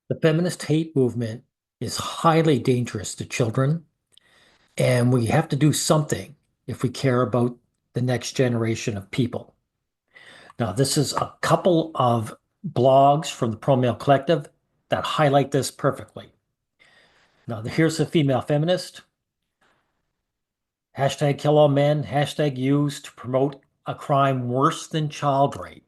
The feminist hate movement is highly dangerous to children, and we have to do something if we care about the next generation of people. Now, this is a couple of blogs from the Pro Male Collective that highlight this perfectly. Now, here's a female feminist. Hashtag kill all men, hashtag used to promote a crime worse than child rape.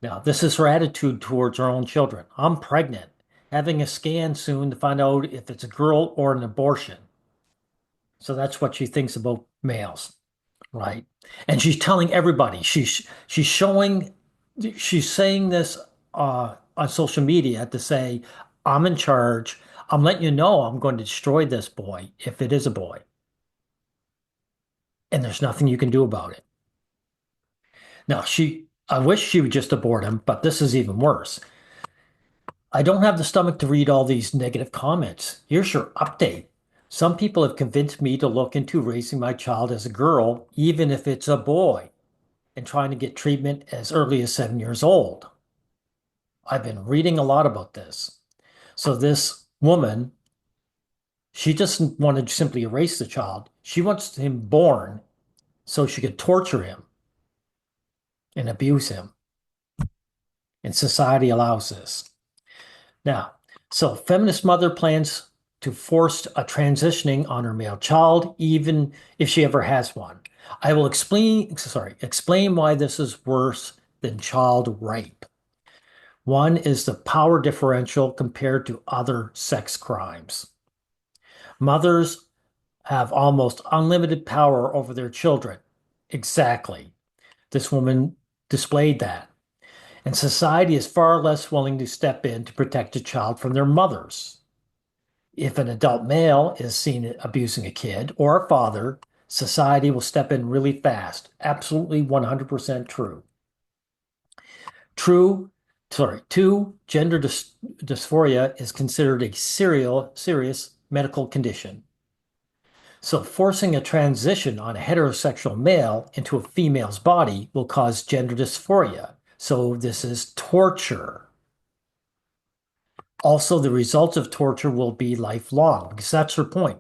Now, this is her attitude towards her own children. I'm pregnant, having a scan soon to find out if it's a girl or an abortion. So that's what she thinks about males, right? And she's telling everybody. She's showing she's saying this on social media to say, "I'm in charge. I'm letting you know I'm going to destroy this boy if it is a boy, and there's nothing you can do about it." Now, I wish she would just abort him, but this is even worse. I don't have the stomach to read all these negative comments. Here's your update. Some people have convinced me to look into raising my child as a girl, even if it's a boy, and trying to get treatment as early as 7 years old. I've been reading a lot about this. So this woman, she doesn't want to simply erase the child. She wants him born so she could torture him and abuse him. And society allows this. Now, so feminist mother plans to force a transitioning on her male child, even if she ever has one. I will explain why this is worse than child rape. One is the power differential compared to other sex crimes. Mothers have almost unlimited power over their children. Exactly. This woman displayed that. And society is far less willing to step in to protect a child from their mothers. If an adult male is seen abusing a kid or a father, society will step in really fast. Absolutely 100% true. True, two, dysphoria is considered a serious medical condition. So forcing a transition on a heterosexual male into a female's body will cause gender dysphoria. So this is torture. Also, the results of torture will be lifelong because that's her point.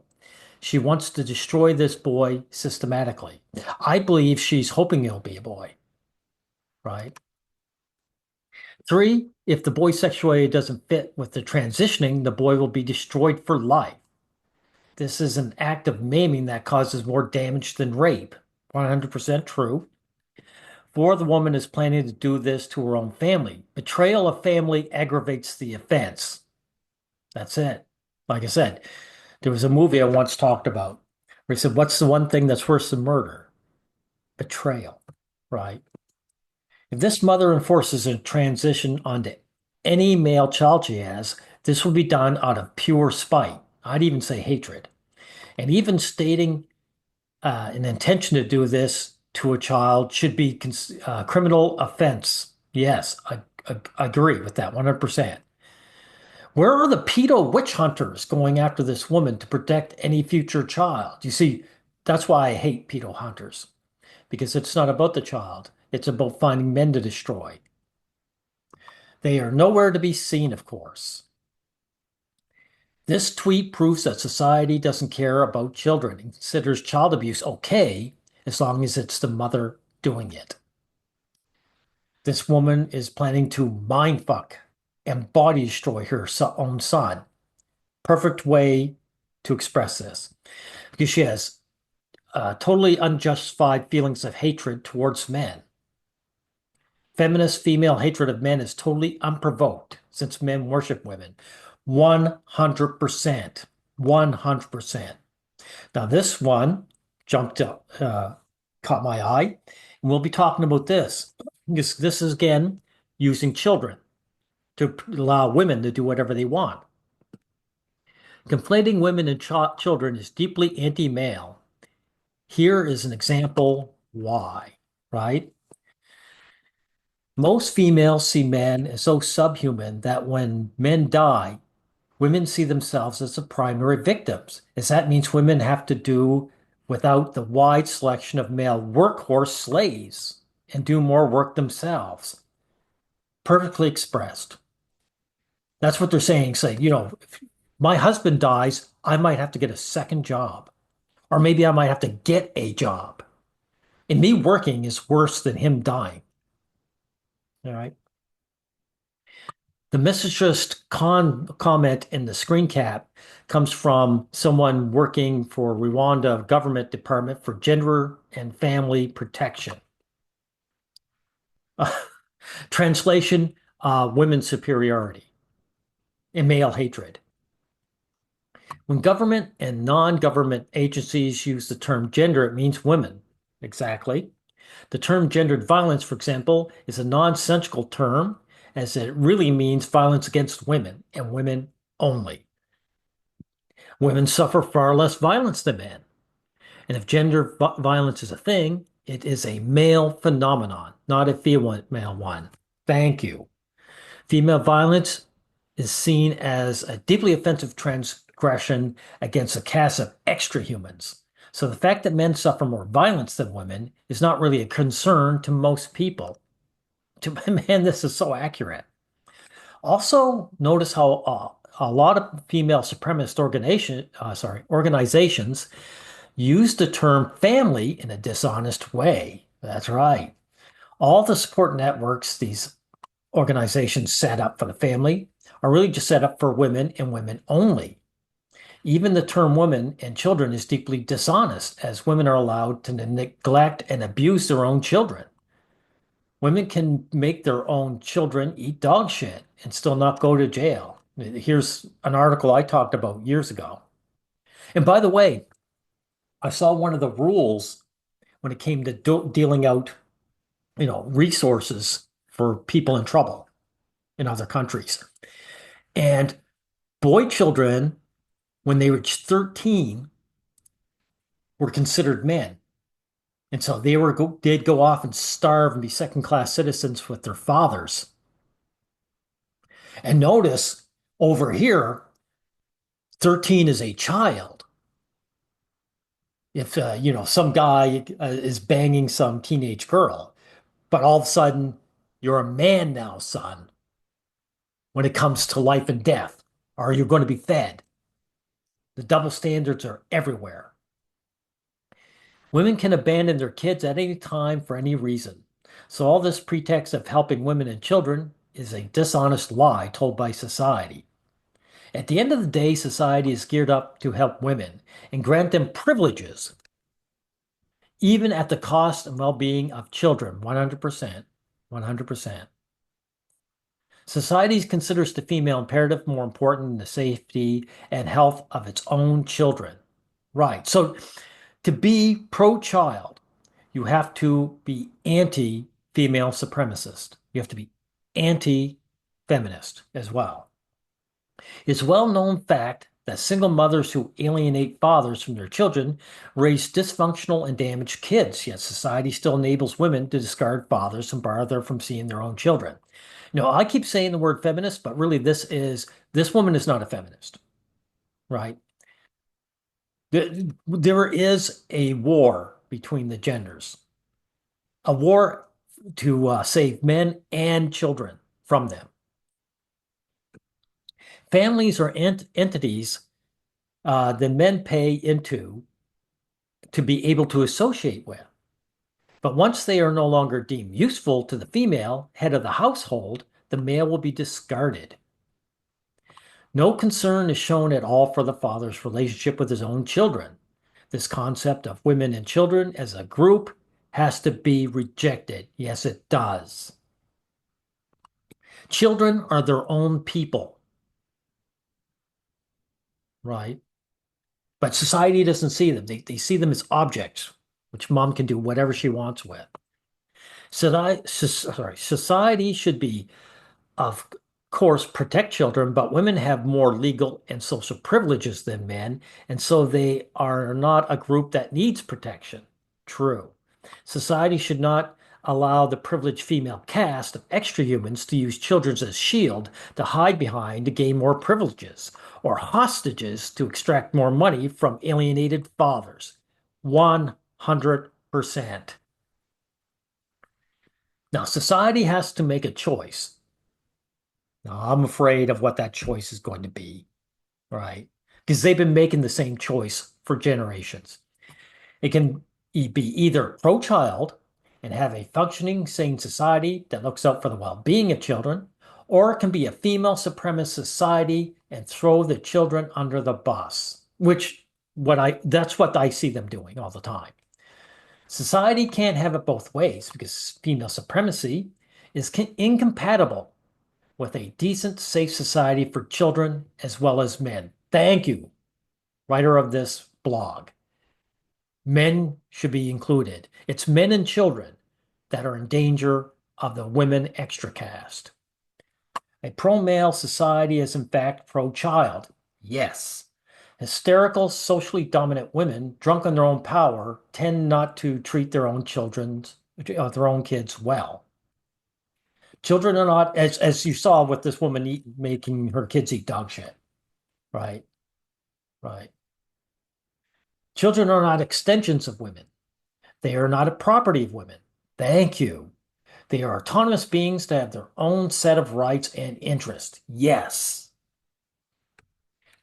She wants to destroy this boy systematically. I believe she's hoping it'll be a boy, right? Three, if the boy's sexuality doesn't fit with the transitioning, the boy will be destroyed for life. This is an act of maiming that causes more damage than rape. 100% true. Four, the woman is planning to do this to her own family. Betrayal of family aggravates the offense. That's it. Like I said, there was a movie I once talked about where he said, what's the one thing that's worse than murder? Betrayal, right? If this mother enforces a transition onto any male child she has, this will be done out of pure spite. I'd even say hatred. And even stating an intention to do this to a child should be criminal offense. Yes, I agree with that 100%. Where are the pedo witch hunters going after this woman to protect any future child? You see, that's why I hate pedo hunters, because it's not about the child. It's about finding men to destroy. They are nowhere to be seen, of course. This tweet proves that society doesn't care about children and considers child abuse okay as long as it's the mother doing it. This woman is planning to mindfuck and body destroy her own son. Perfect way to express this because she has totally unjustified feelings of hatred towards men. Feminist female hatred of men is totally unprovoked since men worship women. 100%. 100%. Now, this one jumped up, caught my eye, and we'll be talking about this. This is again using children to allow women to do whatever they want. Conflating women and children is deeply anti-male. Here is an example why, right? Most females see men as so subhuman that when men die, women see themselves as the primary victims, as that means women have to do without the wide selection of male workhorse slaves and do more work themselves. Perfectly expressed. That's what they're saying. Say, if my husband dies, I might have to get a second job, or maybe I might have to get a job. And me working is worse than him dying. All right. The misogynist comment in the screen cap comes from someone working for Rwanda Government Department for Gender and Family Protection. Translation, women's superiority and male hatred. When government and non-government agencies use the term gender, it means women. Exactly. The term gendered violence, for example, is a nonsensical term as it really means violence against women and women only. Women suffer far less violence than men. And if gender violence is a thing, it is a male phenomenon, not a female one. Thank you. Female violence is seen as a deeply offensive transgression against a caste of extra humans. So the fact that men suffer more violence than women is not really a concern to most people. Man, this is so accurate. Also, notice how a lot of female supremacist organizations use the term family in a dishonest way. That's right. All the support networks these organizations set up for the family are really just set up for women and women only. Even the term women and children is deeply dishonest, as women are allowed to neglect and abuse their own children. Women can make their own children eat dog shit and still not go to jail. Here's an article I talked about years ago. And by the way, I saw one of the rules when it came to dealing out, resources for people in trouble in other countries. And boy children, when they reached 13, were considered men. And so they'd go off and starve and be second-class citizens with their fathers. And notice over here, 13 is a child. If some guy is banging some teenage girl, but all of a sudden you're a man now, son. When it comes to life and death, are you going to be fed? The double standards are everywhere. Women can abandon their kids at any time for any reason. So all this pretext of helping women and children is a dishonest lie told by society. At the end of the day, society is geared up to help women and grant them privileges, even at the cost and well-being of children, 100%. 100%. Society considers the female imperative more important than the safety and health of its own children. Right. So to be pro-child, you have to be anti-female supremacist. You have to be anti-feminist as well. It's a well-known fact that single mothers who alienate fathers from their children raise dysfunctional and damaged kids, yet society still enables women to discard fathers and bar them from seeing their own children. I keep saying the word feminist, but really this woman is not a feminist, right? There is a war between the genders, a war to save men and children from them. Families are entities the men pay into to be able to associate with. But once they are no longer deemed useful to the female head of the household, the male will be discarded. No concern is shown at all for the father's relationship with his own children. This concept of women and children as a group has to be rejected. Yes, it does. Children are their own people, right? But society doesn't see them. They see them as objects, which mom can do whatever she wants with. Society should be, of course, protect children, but women have more legal and social privileges than men, and so they are not a group that needs protection. True. Society should not allow the privileged female caste of extra humans to use children as shield to hide behind to gain more privileges, or hostages to extract more money from alienated fathers. 100%. Now, society has to make a choice. Now, I'm afraid of what that choice is going to be, right? Because they've been making the same choice for generations. It can be either pro-child and have a functioning, sane society that looks out for the well-being of children, or it can be a female supremacist society and throw the children under the bus, which that's what I see them doing all the time. Society can't have it both ways because female supremacy is incompatible with a decent, safe society for children as well as men. Thank you, writer of this blog. Men should be included. It's men and children that are in danger of the women extra caste. A pro male society is, in fact, pro child. Yes. Hysterical, socially dominant women, drunk on their own power, tend not to treat their own kids well. Children are not, as you saw with this woman making her kids eat dog shit. Right, right. Children are not extensions of women. They are not a property of women. Thank you. They are autonomous beings that have their own set of rights and interests. Yes.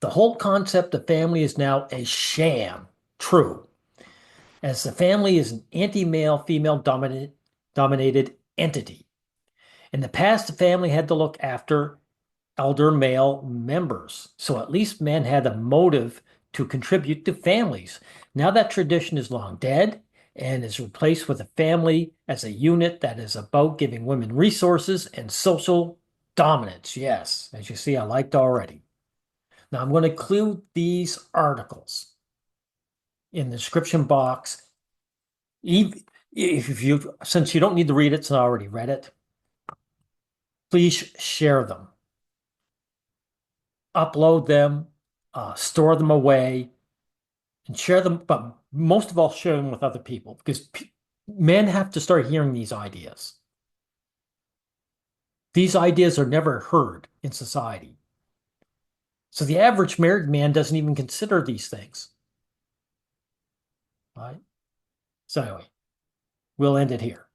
The whole concept of family is now a sham. True. As the family is an anti-male, female dominated entity. In the past, the family had to look after elder male members. So at least men had a motive to contribute to families. Now that tradition is long dead and is replaced with a family as a unit that is about giving women resources and social dominance. Yes, as you see, I liked already. Now I'm going to include these articles in the description box. If you, since you don't need to read it, so I already read it, please share them, upload them, store them away, and share them, but most of all, share them with other people because men have to start hearing these ideas. These ideas are never heard in society. So the average married man doesn't even consider these things. Right? So anyway, we'll end it here.